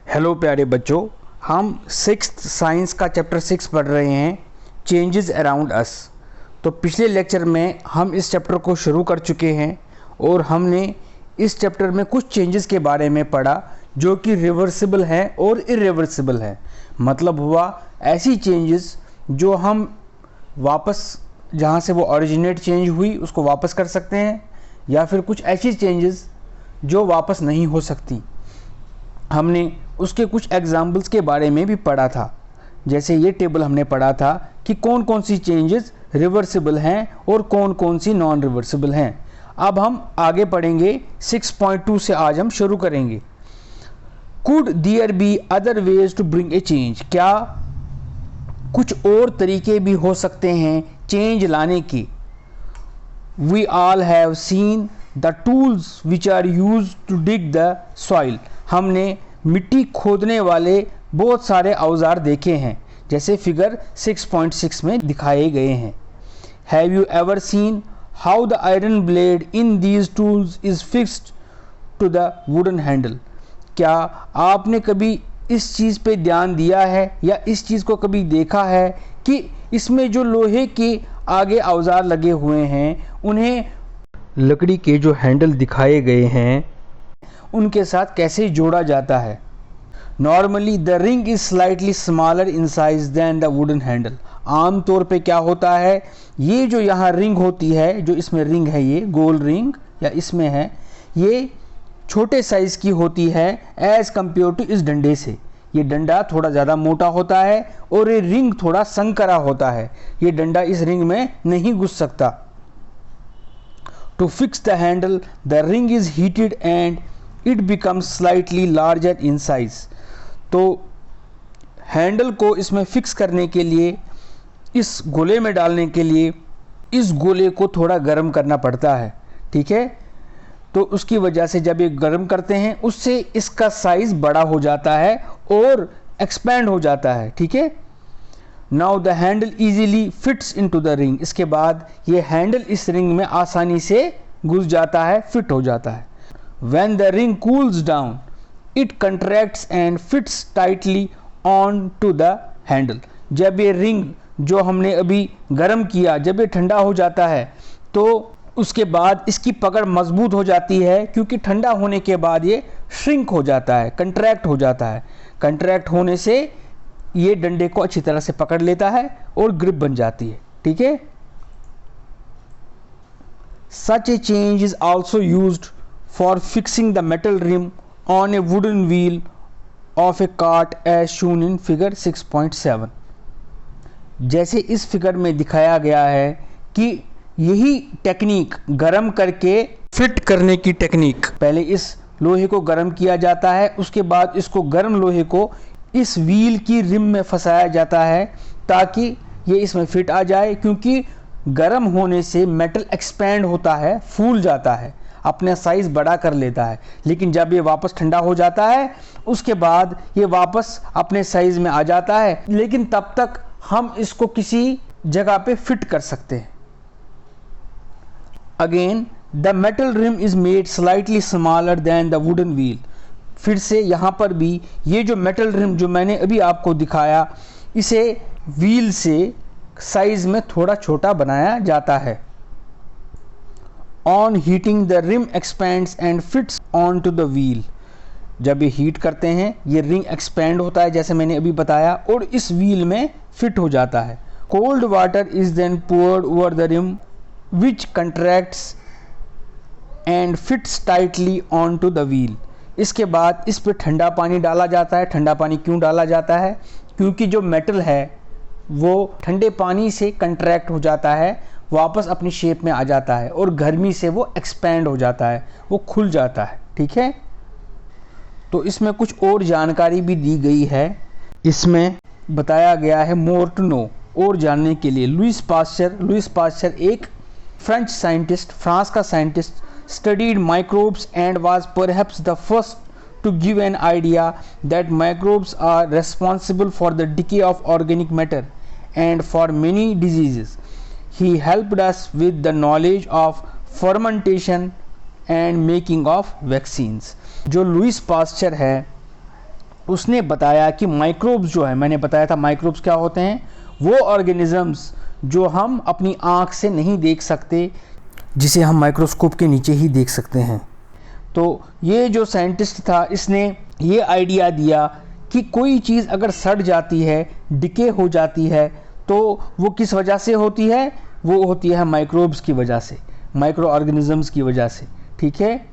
Hello प्यारे बच्चों, हम सिक्स्थ साइंस का चैप्टर 6 पढ़ रहे हैं, चेंजेस अराउंड अस। तो पिछले लेक्चर में हम इस चैप्टर को शुरू कर चुके हैं और हमने इस चैप्टर में कुछ चेंजेस के बारे में पढ़ा जो कि रिवर्सिबल हैं और इरिवर्सिबल हैं। मतलब हुआ ऐसी चेंजेस जो हम वापस जहाँ से वो ओरिजिनेट चेंज हुई उसको वापस कर सकते हैं, या फिर कुछ ऐसी चेंजेस जो वापस नहीं हो सकती। हमने उसके कुछ एग्जाम्पल्स के बारे में भी पढ़ा था। जैसे ये टेबल हमने पढ़ा था कि कौन कौन सी चेंजेस रिवर्सिबल हैं और कौन कौन सी नॉन रिवर्सिबल हैं। अब हम आगे पढ़ेंगे 6.2 से आज हम शुरू करेंगे। Could there be other ways to bring a change? क्या कुछ और तरीके भी हो सकते हैं चेंज लाने के? We all have seen the tools which are use to dig the soil. हमने मिट्टी खोदने वाले बहुत सारे औजार देखे हैं, जैसे फिगर 6.6 में दिखाए गए हैं। Have you ever seen how the iron blade in these tools is fixed to the wooden handle? क्या आपने कभी इस चीज़ पे ध्यान दिया है या इस चीज़ को कभी देखा है कि इसमें जो लोहे के आगे औजार लगे हुए हैं उन्हें लकड़ी के जो हैंडल दिखाए गए हैं उनके साथ कैसे जोड़ा जाता है? Normally the ring is slightly smaller in size than the wooden handle. आम तौर पे क्या होता है, ये जो यहाँ रिंग होती है, जो इसमें रिंग है, ये गोल रिंग या इसमें है, ये छोटे साइज की होती है एज कम्पेयर टू इस डंडे से। ये डंडा थोड़ा ज़्यादा मोटा होता है और ये रिंग थोड़ा संकरा होता है। ये डंडा इस रिंग में नहीं घुस सकता। To fix the handle the ring is heated and it becomes slightly larger in size. तो हैंडल को इसमें फिक्स करने के लिए, इस गोले में डालने के लिए इस गोले को थोड़ा गर्म करना पड़ता है, ठीक है। तो उसकी वजह से जब ये गर्म करते हैं उससे इसका साइज बड़ा हो जाता है और एक्सपैंड हो जाता है, ठीक है। Now the handle easily fits into the ring. इसके बाद ये हैंडल इस रिंग में आसानी से घुस जाता है, फिट हो जाता है। When the ring cools down, it contracts and fits tightly onto the handle. जब ये रिंग जो हमने अभी गर्म किया, जब ये ठंडा हो जाता है तो उसके बाद इसकी पकड़ मजबूत हो जाती है, क्योंकि ठंडा होने के बाद ये श्रिंक हो जाता है, कंट्रैक्ट हो जाता है। कंट्रैक्ट होने से ये डंडे को अच्छी तरह से पकड़ लेता है और ग्रिप बन जाती है, ठीक है। Such a change is also used for fixing the metal rim on a wooden wheel of a cart as shown in figure 6.7। जैसे इस फिगर में दिखाया गया है कि यही टेक्निक गरम करके फिट करने की टेक्निक, पहले इस लोहे को गरम किया जाता है, उसके बाद इसको गर्म लोहे को इस व्हील की रिम में फंसाया जाता है ताकि ये इसमें फिट आ जाए। क्योंकि गरम होने से मेटल एक्सपैंड होता है, फूल जाता है, अपना साइज बड़ा कर लेता है। लेकिन जब ये वापस ठंडा हो जाता है उसके बाद ये वापस अपने साइज में आ जाता है, लेकिन तब तक हम इसको किसी जगह पे फिट कर सकते हैं। Again the metal rim is made slightly smaller than the wooden wheel. फिर से यहाँ पर भी ये जो मेटल रिम जो मैंने अभी आपको दिखाया, इसे व्हील से साइज में थोड़ा छोटा बनाया जाता है। On heating the rim expands and fits on to the wheel. जब ये हीट करते हैं ये रिंग एक्सपैंड होता है, जैसे मैंने अभी बताया, और इस व्हील में फिट हो जाता है। Cold water is then poured over the rim which contracts and fits tightly on to the wheel. इसके बाद इस पर ठंडा पानी डाला जाता है। ठंडा पानी क्यों डाला जाता है? क्योंकि जो मेटल है वो ठंडे पानी से कंट्रैक्ट हो जाता है, वापस अपनी शेप में आ जाता है, और गर्मी से वो एक्सपैंड हो जाता है, वो खुल जाता है, ठीक है। तो इसमें कुछ और जानकारी भी दी गई है। इसमें बताया गया है मोर टू नो, और जानने के लिए। लुईस पास्चर एक फ्रेंच साइंटिस्ट, फ्रांस का scientist, studied microbes and was perhaps the first to give an idea that microbes are responsible for the decay of organic matter and for many diseases. He helped us with the knowledge of fermentation and making of vaccines. जो Lewis pasture है उसने बताया कि microbes जो है, मैंने बताया था माइक्रोब्स क्या होते हैं, वो ऑर्गेनिजम्स जो हम अपनी आँख से नहीं देख सकते, जिसे हम माइक्रोस्कोप के नीचे ही देख सकते हैं। तो ये जो साइंटिस्ट था, इसने ये आइडिया दिया कि कोई चीज़ अगर सड़ जाती है, डिके हो जाती है, तो वो किस वजह से होती है, वो होती है माइक्रोब्स की वजह से, माइक्रो ऑर्गेनिजम्स की वजह से। ठीक है।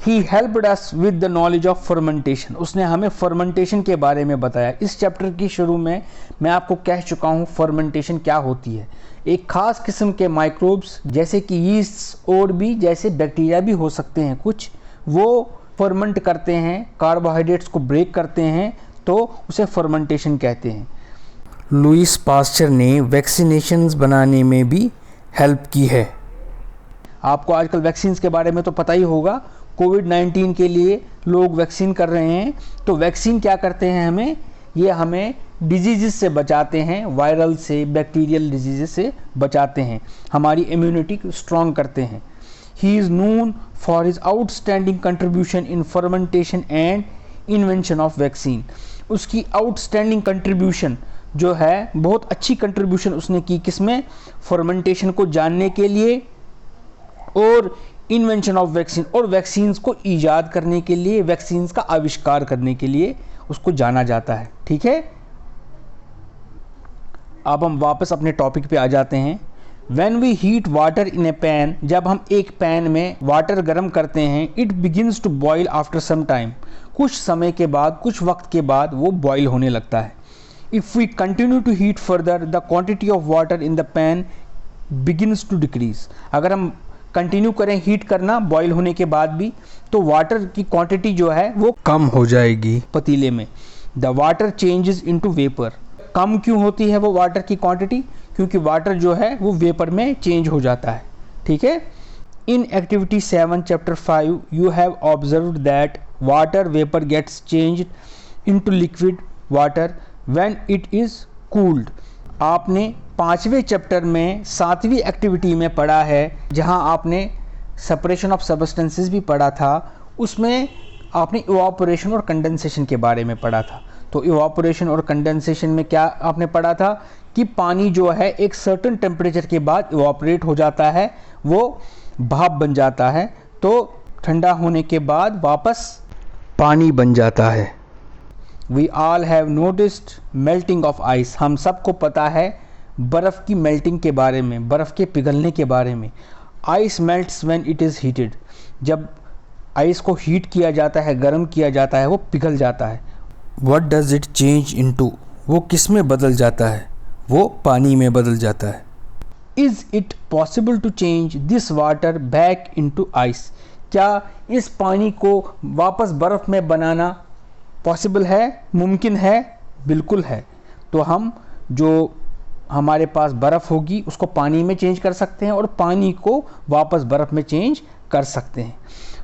He helped us with the knowledge of fermentation, उसने हमें फर्मेंटेशन के बारे में बताया। इस चैप्टर की शुरू में मैं आपको कह चुका हूँ फर्मेंटेशन क्या होती है। एक खास किस्म के माइक्रोब्स जैसे कि यीस्ट और भी जैसे बैक्टीरिया भी हो सकते हैं कुछ, वो फर्मेंट करते हैं, कार्बोहाइड्रेट्स को ब्रेक करते हैं, तो उसे फर्मेंटेशन कहते हैं। लुईस पास्चर ने वैक्सीनेशंस बनाने में भी हेल्प की है। आपको आजकल वैक्सीन्स के बारे में तो पता ही होगा, कोविड-19 के लिए लोग वैक्सीन कर रहे हैं। तो वैक्सीन क्या करते हैं, हमें डिजीज़ से बचाते हैं, वायरल से, बैक्टीरियल डिजीज़ से बचाते हैं, हमारी इम्यूनिटी स्ट्रॉन्ग करते हैं। He is known for his outstanding contribution in fermentation and invention of vaccine. उसकी आउटस्टैंडिंग कंट्रीब्यूशन जो है, बहुत अच्छी कंट्रीब्यूशन उसने की, किसमें, फर्मेंटेशन को जानने के लिए और इन्वेंशन ऑफ वैक्सीन, और वैक्सीन्स को ईजाद करने के लिए, वैक्सीन्स का आविष्कार करने के लिए उसको जाना जाता है। ठीक है। अब हम वापस अपने टॉपिक पे आ जाते हैं। When we heat water in a pan, जब हम एक पैन में वाटर गर्म करते हैं, it begins to boil after some time, कुछ समय के बाद, कुछ वक्त के बाद वो बॉयल होने लगता है। If we continue to heat further, the quantity of water in the pan begins to decrease. अगर हम कंटिन्यू करें हीट करना बॉयल होने के बाद भी, तो वाटर की क्वांटिटी जो है वो कम हो जाएगी पतीले में। The water changes into vapour. कम क्यों होती है वो वाटर की क्वांटिटी, क्योंकि वाटर जो है वो वेपर में चेंज हो जाता है। ठीक है। In activity 7 chapter 5 you have observed that water vapour gets changed into liquid water when it is cooled. आपने 5वें चैप्टर में 7वीं एक्टिविटी में पढ़ा है, जहां आपने सेपरेशन ऑफ सब्सटेंसेस भी पढ़ा था, उसमें आपने इवापोरेशन और कंडेंसेशन के बारे में पढ़ा था। तो इवापोरेशन और कंडेंसेशन में क्या आपने पढ़ा था कि पानी जो है एक सर्टेन टेम्परेचर के बाद इवापोरेट हो जाता है, वो भाप बन जाता है, तो ठंडा होने के बाद वापस पानी बन जाता है। We all have noticed melting of ice. हम सबको पता है बर्फ़ की मेल्टिंग के बारे में, बर्फ़ के पिघलने के बारे में। Ice melts when it is heated. जब आइस को हीट किया जाता है, गर्म किया जाता है, वो पिघल जाता है। What does it change into. वो किस में बदल जाता है, वो पानी में बदल जाता है। Is it possible to change this water back into ice. क्या इस पानी को वापस बर्फ़ में बनाना पॉसिबल है, मुमकिन है? बिल्कुल है। तो हम जो हमारे पास बर्फ़ होगी उसको पानी में चेंज कर सकते हैं और पानी को वापस बर्फ़ में चेंज कर सकते हैं।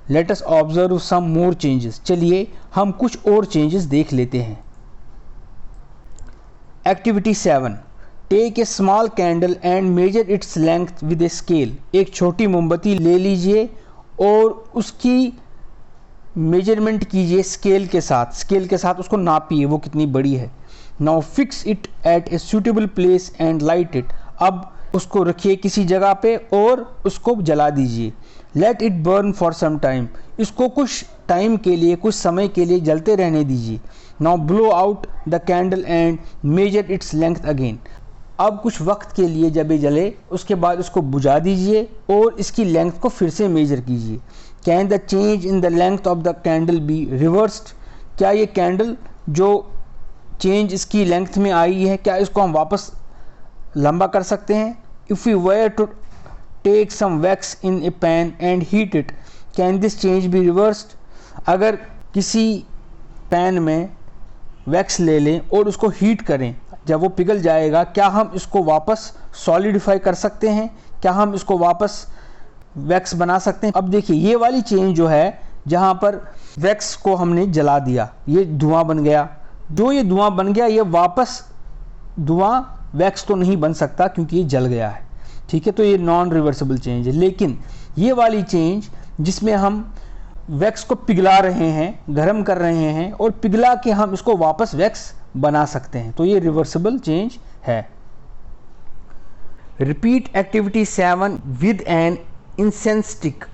Let us observe some more changes. चलिए हम कुछ और चेंजेस देख लेते हैं। Activity 7, take a small candle and measure its length with a scale. एक छोटी मोमबत्ती ले लीजिए और उसकी मेजरमेंट कीजिए स्केल के साथ। स्केल के साथ उसको नापिए वो कितनी बड़ी है। Now fix it at a suitable place and light it. अब उसको रखिए किसी जगह पे और उसको जला दीजिए। Let it burn for some time. इसको कुछ टाइम के लिए, कुछ समय के लिए जलते रहने दीजिए। Now blow out the candle and measure its length again. अब कुछ वक्त के लिए जब ये जले उसके बाद उसको बुझा दीजिए और इसकी लेंथ को फिर से मेजर कीजिए। Can the change in the length of the candle B reversed. क्या ये कैंडल जो चेंज इसकी लेंथ में आई है, क्या इसको हम वापस लंबा कर सकते हैं? If you were to take some wax in a pan and heat it, can this change be reversed. अगर किसी पैन में वैक्स ले लें और उसको हीट करें, जब वो पिघल जाएगा, क्या हम इसको वापस सॉलिडिफाई कर सकते हैं? क्या हम इसको वापस वैक्स बना सकते हैं? अब देखिए ये वाली चेंज जो है, जहाँ पर वैक्स को हमने जला दिया, ये धुआं बन गया। जो ये धुआं बन गया, ये वापस धुआं वैक्स तो नहीं बन सकता क्योंकि ये जल गया है। ठीक है, तो ये नॉन रिवर्सिबल चेंज है। लेकिन ये वाली चेंज जिसमें हम वैक्स को पिघला रहे हैं, गर्म कर रहे हैं और पिघला के हम इसको वापस वैक्स बना सकते हैं। तो ये रिवर्सिबल चेंज है। Repeat activity 7 with an incense stick.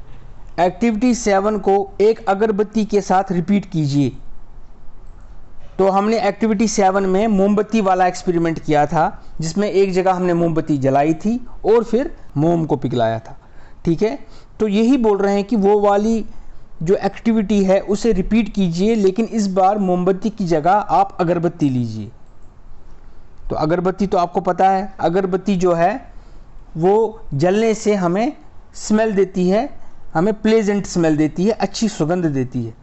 Activity 7 को एक अगरबत्ती के साथ रिपीट कीजिए। तो हमने एक्टिविटी 7 में मोमबत्ती वाला एक्सपेरिमेंट किया था, जिसमें एक जगह हमने मोमबत्ती जलाई थी और फिर मोम को पिघलाया था। ठीक है, तो यही बोल रहे हैं कि वो वाली जो एक्टिविटी है उसे रिपीट कीजिए, लेकिन इस बार मोमबत्ती की जगह आप अगरबत्ती लीजिए। तो अगरबत्ती तो आपको पता है, अगरबत्ती जो है वो जलने से हमें स्मेल देती है, हमें प्लेजेंट स्मेल देती है, अच्छी सुगंध देती है।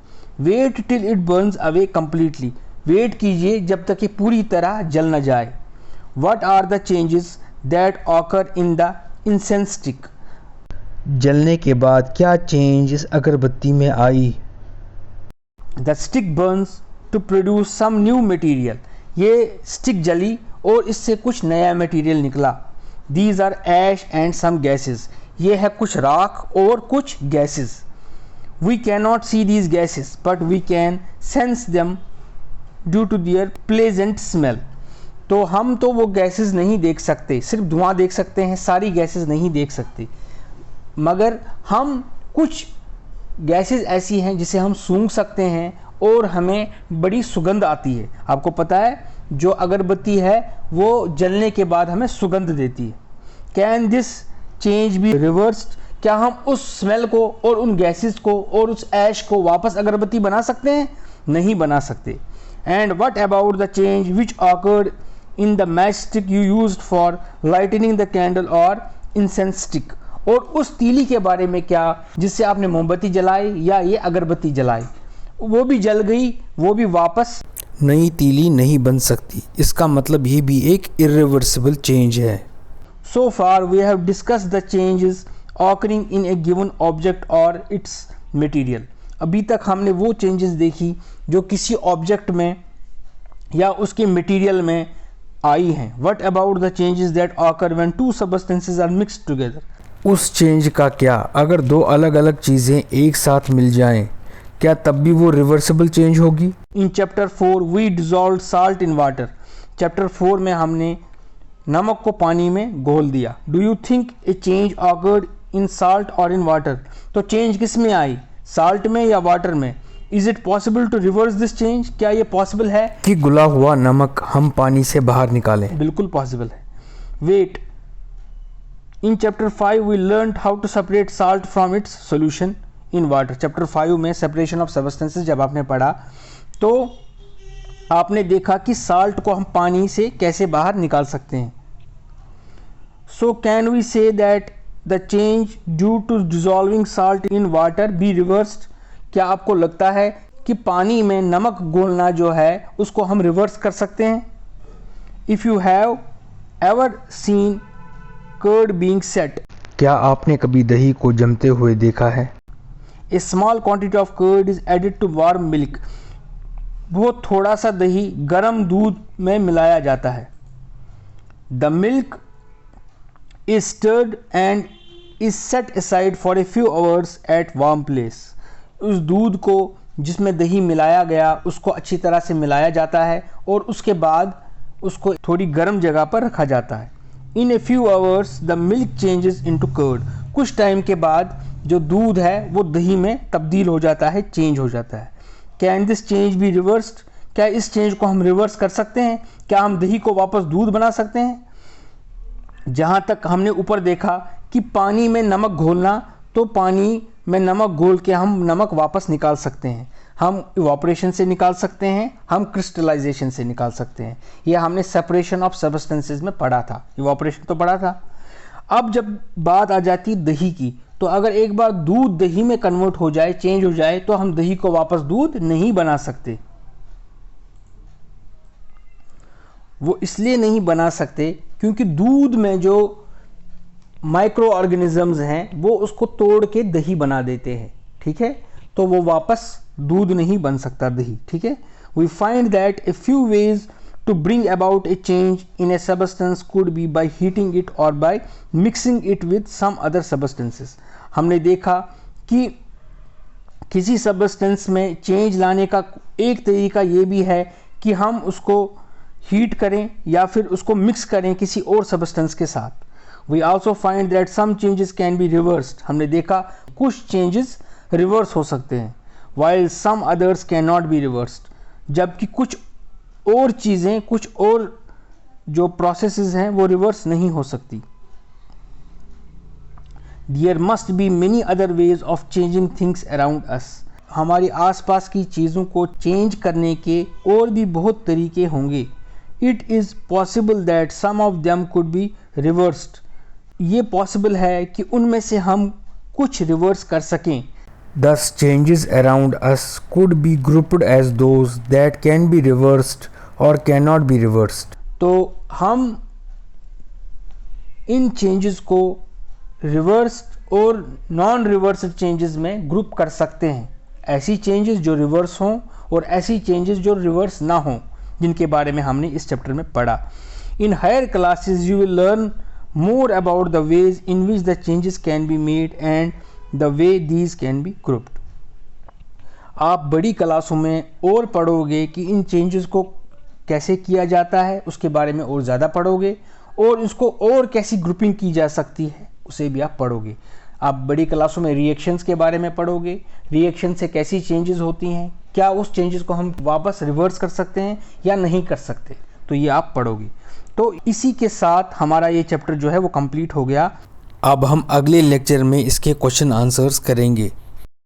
Wait till it burns away completely. Wait कीजिए जब तक ये पूरी तरह जल न जाए। What are the changes that occur in the incense stick. जलने के बाद क्या चेंज इस अगरबत्ती में आई। The stick burns to produce some new material. ये स्टिक जली और इससे कुछ नया मटीरियल निकला। These are ash and some gases. ये है कुछ राख और कुछ gases. We can not see these gases but we can sense them due to their pleasant smell. तो हम तो वो गैसेस नहीं देख सकते, सिर्फ धुआं देख सकते हैं, सारी गैसेस नहीं देख सकते, मगर हम कुछ गैसेस ऐसी हैं जिसे हम सूंघ सकते हैं और हमें बड़ी सुगंध आती है। आपको पता है जो अगरबत्ती है वो जलने के बाद हमें सुगंध देती है। Can this change be reversed. क्या हम उस स्मेल को और उन गैसेस को और उस ऐश को वापस अगरबत्ती बना सकते हैं? नहीं बना सकते। And what about the change which occurred in the match stick you used for lightning the candle और इंसेंस स्टिक। और उस तीली के बारे में क्या जिससे आपने मोमबत्ती जलाई या ये अगरबत्ती जलाई, वो भी जल गई, वो भी वापस नई तीली नहीं बन सकती। इसका मतलब ये भी एक इरिवर्सिबल चेंज है। So far we have discussed the changes occurring in a given object और इट्स मटेरियल। अभी तक हमने वो चेंजेस देखी जो किसी ऑब्जेक्ट में या उसके मटेरियल में आई हैं। What about the changes that occur when two substances are mixed together. उस चेंज का क्या अगर दो अलग अलग चीज़ें एक साथ मिल जाएं, क्या तब भी वो रिवर्सिबल चेंज होगी। In chapter 4 we dissolve salt in water. Chapter 4 में हमने नमक को पानी में घोल दिया। Do you think a change occurred in salt और इन वाटर। तो चेंज किस में आई, साल्ट में या वाटर में। Is it possible to reverse this change. क्या ये पॉसिबल है कि घुला हुआ नमक हम पानी से बाहर निकालें। बिल्कुल पॉसिबल है। Wait, in chapter 5 we learned how to separate salt from its solution in water. Chapter 5 में सेपरेशन ऑफ सब्सटेंसेस जब आपने पढ़ा तो आपने देखा कि साल्ट को हम पानी से कैसे बाहर निकाल सकते हैं। So can we say that the change due to dissolving salt in water be reversed. क्या आपको लगता है कि पानी में नमक घोलना जो है उसको हम रिवर्स कर सकते हैं। If you have ever seen curd being set. क्या आपने कभी दही को जमते हुए देखा है। A small quantity of curd is added to warm milk. बहुत थोड़ा सा दही गर्म दूध में मिलाया जाता है। The milk is stirred and is set aside for a few hours at warm place. उस दूध को जिसमें दही मिलाया गया उसको अच्छी तरह से मिलाया जाता है और उसके बाद उसको थोड़ी गर्म जगह पर रखा जाता है। In a few hours the milk changes into curd. कुछ टाइम के बाद जो दूध है वो दही में तब्दील हो जाता है, चेंज हो जाता है। Can this change be reversed. क्या इस चेंज को हम रिवर्स कर सकते हैं। क्या हम दही को वापस दूध बना सकते हैं। जहाँ तक हमने ऊपर देखा कि पानी में नमक घोलना, तो पानी में नमक घोल के हम नमक वापस निकाल सकते हैं। हम इवापोरेशन से निकाल सकते हैं, हम क्रिस्टलाइजेशन से निकाल सकते हैं। यह हमने सेपरेशन ऑफ सब्सटेंसेस में पढ़ा था, इवापोरेशन तो पढ़ा था। अब जब बात आ जाती दही की, तो अगर एक बार दूध दही में कन्वर्ट हो जाए, चेंज हो जाए, तो हम दही को वापस दूध नहीं बना सकते। वो इसलिए नहीं बना सकते क्योंकि दूध में जो माइक्रो ऑर्गेनिजम्स हैं वो उसको तोड़ के दही बना देते हैं। ठीक है, तो वो वापस दूध नहीं बन सकता दही। ठीक है, we find that a few ways to bring about a change in a substance could be by heating it और by mixing it with some other substances. हमने देखा कि किसी सब्सटेंस में चेंज लाने का एक तरीका ये भी है कि हम उसको हीट करें या फिर उसको मिक्स करें किसी और सब्सटेंस के साथ। We also find that some changes can be reversed, हमने देखा कुछ चेंजेस रिवर्स हो सकते हैं, while some others can not be reversed, जबकि कुछ और चीज़ें, कुछ और जो प्रोसेसेस हैं वो रिवर्स नहीं हो सकती। There must be many other ways of changing things around us. हमारी आसपास की चीज़ों को चेंज करने के और भी बहुत तरीके होंगे। It is possible that some of them could be reversed. ये पॉसिबल है कि उनमें से हम कुछ रिवर्स कर सकें। Thus changes around us could be grouped as those that can be reversed or cannot be reversed. तो हम इन चेंजेस को रिवर्स और नॉन रिवर्स चेंजेस में ग्रुप कर सकते हैं। ऐसी चेंजेस जो रिवर्स हों और ऐसी चेंजेस जो रिवर्स ना हों, जिनके बारे में हमने इस चैप्टर में पढ़ा। In higher classes you will learn more about the ways in which the changes can be made and the way these can be grouped. आप बड़ी क्लासों में और पढ़ोगे कि इन चेंजेस को कैसे किया जाता है, उसके बारे में और ज़्यादा पढ़ोगे, और इसको और कैसी ग्रुपिंग की जा सकती है उसे भी आप पढ़ोगे। आप बड़ी क्लासों में रिएक्शंस के बारे में पढ़ोगे, रिएक्शन से कैसी चेंजेस होती हैं, क्या उस चेंजेस को हम वापस रिवर्स कर सकते हैं या नहीं कर सकते, तो ये आप पढ़ोगे। तो इसी के साथ हमारा ये चैप्टर जो है वो कंप्लीट हो गया। अब हम अगले लेक्चर में इसके क्वेश्चन आंसर्स करेंगे।